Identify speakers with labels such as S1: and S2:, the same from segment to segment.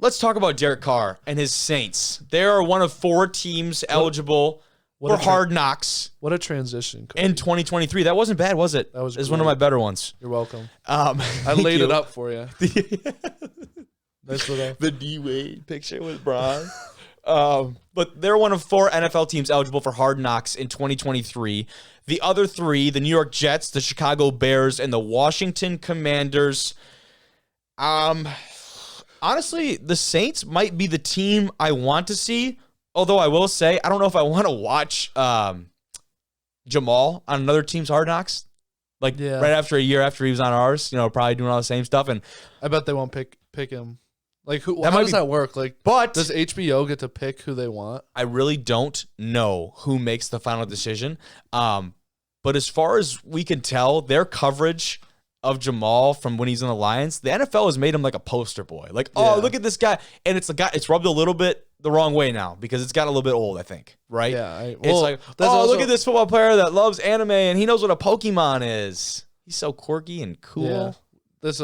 S1: Let's talk about Derek Carr and his Saints. They are one of 4 teams eligible for Hard Knocks.
S2: What a transition, Cody.
S1: In 2023. That wasn't bad, was it?
S2: That was
S1: one of my better ones.
S2: You're welcome.
S1: I
S2: laid it up for you. Nice little.
S1: The D-Wade picture with Braun. But they're one of 4 NFL teams eligible for Hard Knocks in 2023. The other 3, the New York Jets, the Chicago Bears, and the Washington Commanders. Honestly, the Saints might be the team I want to see. Although I will say, I don't know if I want to watch Jamal on another team's Hard Knocks. Right after a year after he was on ours, probably doing all the same stuff. And
S2: I bet they won't pick him. Like, how does that work?
S1: But
S2: does HBO get to pick who they want?
S1: I really don't know who makes the final decision. But as far as we can tell, their coverage of Jamal from when he's in the Lions, the NFL has made him like a poster boy. Oh, look at this guy. And it's rubbed a little bit the wrong way now because it's got a little bit old, I think, right?
S2: Yeah.
S1: It's like, look at this football player that loves anime and he knows what a Pokemon is. He's so quirky and cool.
S2: Yeah. This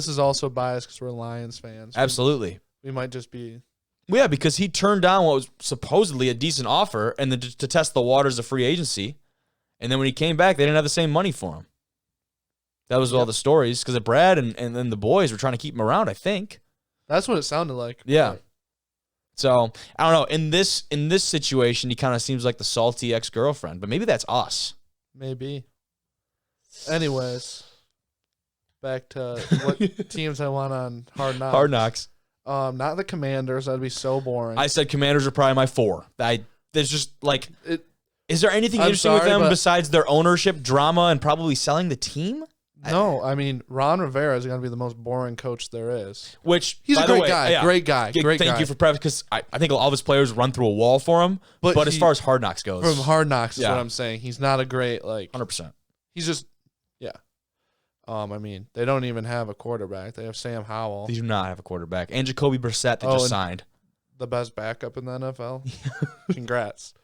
S2: is also biased because we're Lions fans.
S1: Absolutely.
S2: We might just be.
S1: Well, yeah, because he turned down what was supposedly a decent offer and then to test the waters of free agency. And then when he came back, they didn't have the same money for him. That was all the stories because Brad and then the boys were trying to keep him around, I think.
S2: That's what it sounded like.
S1: Yeah. So, I don't know. In this situation, he kind of seems like the salty ex-girlfriend, but maybe that's us.
S2: Maybe. Anyways, back to what teams I want on Hard Knocks.
S1: Hard Knocks.
S2: Not the Commanders. That'd be so boring.
S1: I said Commanders are probably my 4. There's just is there anything interesting with them besides their ownership drama and probably selling the team?
S2: No, I mean, Ron Rivera is going to be the most boring coach there is.
S1: Which,
S2: he's
S1: by
S2: a great
S1: the way,
S2: guy.
S1: Yeah,
S2: great guy.
S1: Thank you for preface, because I think all of his players run through a wall for him. But as far as Hard Knocks goes.
S2: From Hard Knocks is what I'm saying. He's not a great,
S1: 100%.
S2: He's just, I mean, they don't even have a quarterback. They have Sam Howell.
S1: They do not have a quarterback. And Jacoby Brissett that just signed.
S2: The best backup in the NFL. Congrats.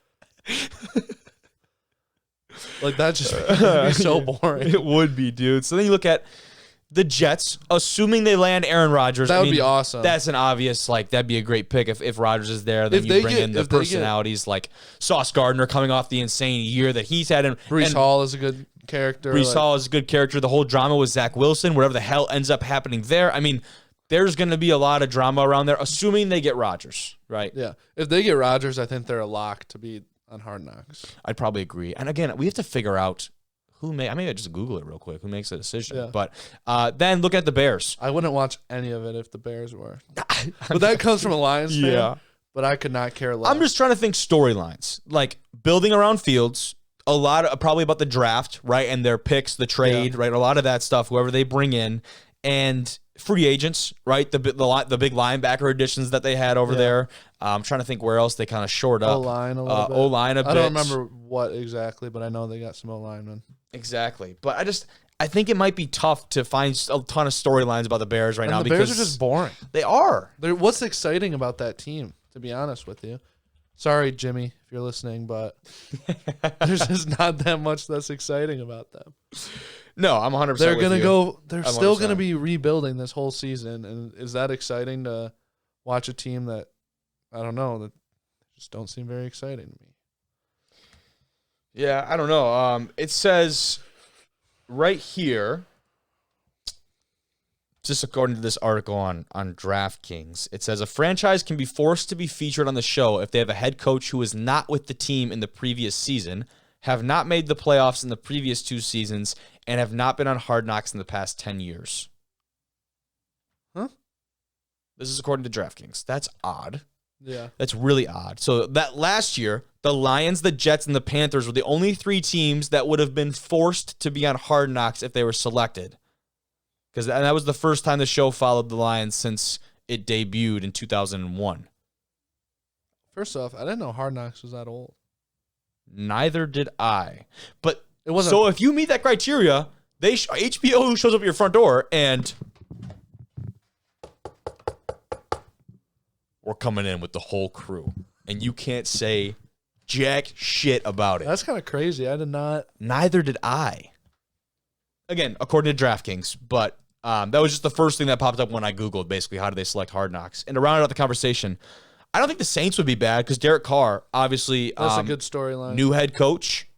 S2: That just would be so boring.
S1: It would be, dude. So then you look at the Jets, assuming they land Aaron Rodgers.
S2: That would be awesome.
S1: That's an obvious, that'd be a great pick if Rodgers is there. Then you bring in the personalities like Sauce Gardner coming off the insane year that he's had.
S2: Breece Hall is a good character.
S1: Breece Hall is a good character. The whole drama with Zach Wilson, whatever the hell ends up happening there. I mean, there's going to be a lot of drama around there, assuming they get Rodgers, right?
S2: Yeah. If they get Rodgers, I think they're a lock to be on Hard Knocks.
S1: I'd probably agree. And again, we have to figure out I just Google it real quick. Who makes the decision?
S2: Yeah.
S1: But then look at the Bears.
S2: I wouldn't watch any of it if the Bears were. But that comes from a Lions fan.
S1: Yeah.
S2: But I could not care less.
S1: I'm just trying to think storylines, like building around Fields. A lot of probably about the draft, right, and their picks, the trade, right, a lot of that stuff. Whoever they bring in, and free agents, right, the big linebacker additions that they had over there. I'm trying to think where else they kind of shored up.
S2: O-line a little bit.
S1: O-line a bit.
S2: I don't remember what exactly, but I know they got some O-linemen.
S1: Exactly. But I think it might be tough to find a ton of storylines about the Bears right now
S2: because
S1: because
S2: the Bears are just boring.
S1: They are.
S2: What's exciting about that team, to be honest with you? Sorry, Jimmy, if you're listening, but there's just not that much that's exciting about them.
S1: No, I'm 100%
S2: They're going to go. They're
S1: 100%.
S2: still going to be rebuilding this whole season. And is that exciting to watch a team that, I don't know, that just don't seem very exciting to me?
S1: Yeah, I don't know. It says right here, just according to this article on DraftKings, it says a franchise can be forced to be featured on the show if they have a head coach who is not with the team in the previous season, have not made the playoffs in the previous 2 seasons, and have not been on Hard Knocks in the past 10 years.
S2: Huh?
S1: This is according to DraftKings. That's odd.
S2: Yeah.
S1: That's really odd. So that last year, the Lions, the Jets, and the Panthers were the only 3 teams that would have been forced to be on Hard Knocks if they were selected. Because that was the first time the show followed the Lions since it debuted in 2001.
S2: First off, I didn't know Hard Knocks was that old.
S1: Neither did I. But
S2: it wasn't.
S1: So if you meet that criteria, HBO shows up at your front door and we're coming in with the whole crew. And you can't say jack shit about it.
S2: That's kind of crazy. I did not.
S1: Neither did I. Again, according to DraftKings, but That was just the first thing that popped up when I Googled basically how do they select Hard Knocks. And to round out the conversation, I don't think the Saints would be bad because Derek Carr, obviously,
S2: That's a good storyline.
S1: new head coach.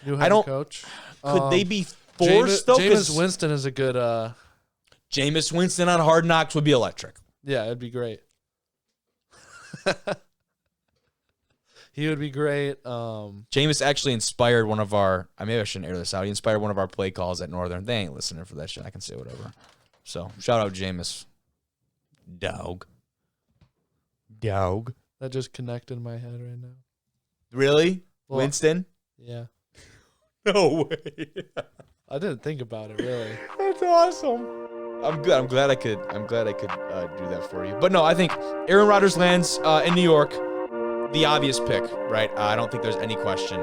S2: New head coach.
S1: Could they be forced though?
S2: Jameis Winston is a good.
S1: Jameis Winston on Hard Knocks would be electric.
S2: Yeah, it'd be great. He would be great.
S1: Jameis actually inspired one of our. Maybe I shouldn't air this out. He inspired one of our play calls at Northern. They ain't listening for that shit. I can say whatever. So shout out Jameis. Dog.
S2: That just connected in my head right now.
S1: Really?
S2: Well,
S1: Winston?
S2: Yeah.
S1: No way.
S2: I didn't think about it really.
S1: That's awesome. I'm good. I'm glad I could do that for you. But no, I think Aaron Rodgers lands in New York. The obvious pick, right? I don't think there's any question.